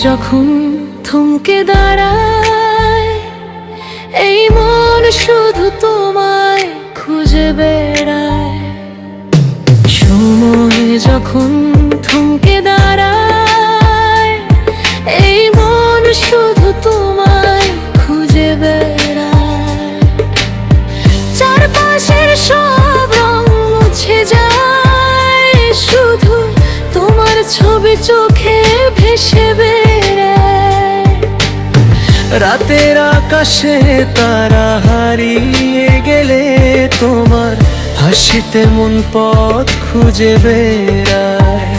যখন থমকে দাঁড়ায়, এই মন শুধু তোমায় খুঁজে বেড়ায়। সময় যখন থমকে দাঁড়ায়, এই মন শুধু তোমায় খুঁজে বেড়ায়। চারপাশের সব রং মুছে যায়, শুধু তোমার ছবি চোখে ভেসে বেড়ায়। রাতের আকাশে তারা হারিয়ে গেলে তোমার হাসিতে মন পথ খুঁজে বেড়ায়।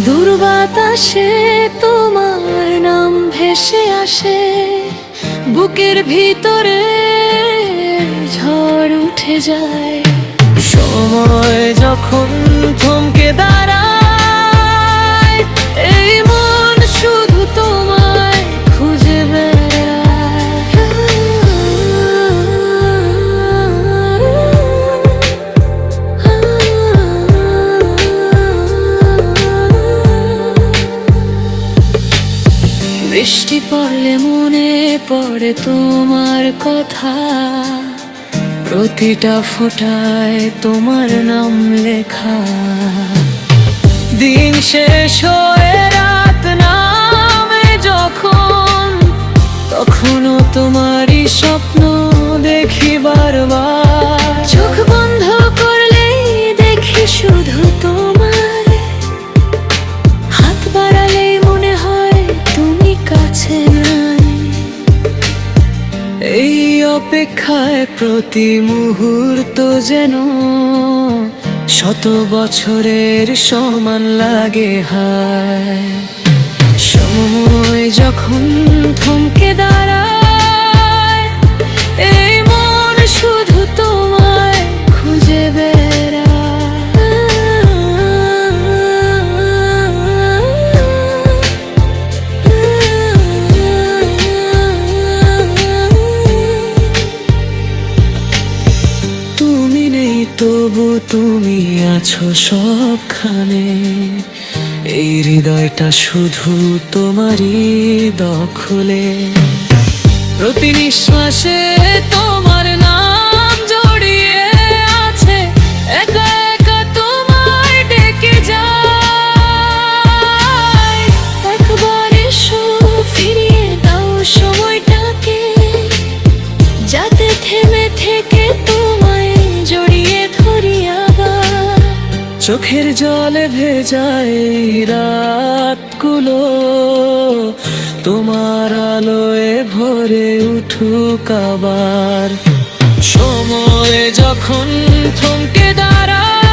দূর বাতাসে তোমার নাম ভেসে আসে, বুকের ভিতরে ঝড় উঠে যায়। সময় যখন থমকে দাঁড়ায়, এই মন শুধু তোমায় খুঁজে বেড়ায়। বৃষ্টি পড়লে মনে পড়ে তোমার কথা, প্রতিটা ফোঁটায় তোমার নাম লেখা। দিন শেষ হয়ে রাত নামে যখন, তখনও তোমারই স্বপ্ন দেখি বারবার। চোখ বন্ধ করলেই দেখি শুধু তোমার, হাত বাড়ালেই মনে হয় তুমি কাছে নাই। এই অপেক্ষায় প্রতি মুহূর্ত যেন শত বছরের সমান লাগে হায়। সময় যখন থমকে দাঁড়ায়, এই মন শুধু তোমায় খুঁজে বেড়ায়। তুমি নেই তবু তুমি আছো সবখানে, এই হৃদয়টা শুধু তোমারই দখলে। প্রতি নিঃশ্বাসে তোমার নাম জড়িয়ে আছে, একা একা তোমায় ডেকে যায়। একবার এসো ফিরিয়ে দাও সময়টাকে, যাতে থেমে থেকে তোমায় জড়িয়ে ধরি আবার। চোখের জলে ভেজায় রাতগুলো, তোমার আলোয় ভরে উঠুক আবার। সময় যখন থমকে দাঁড়ায়,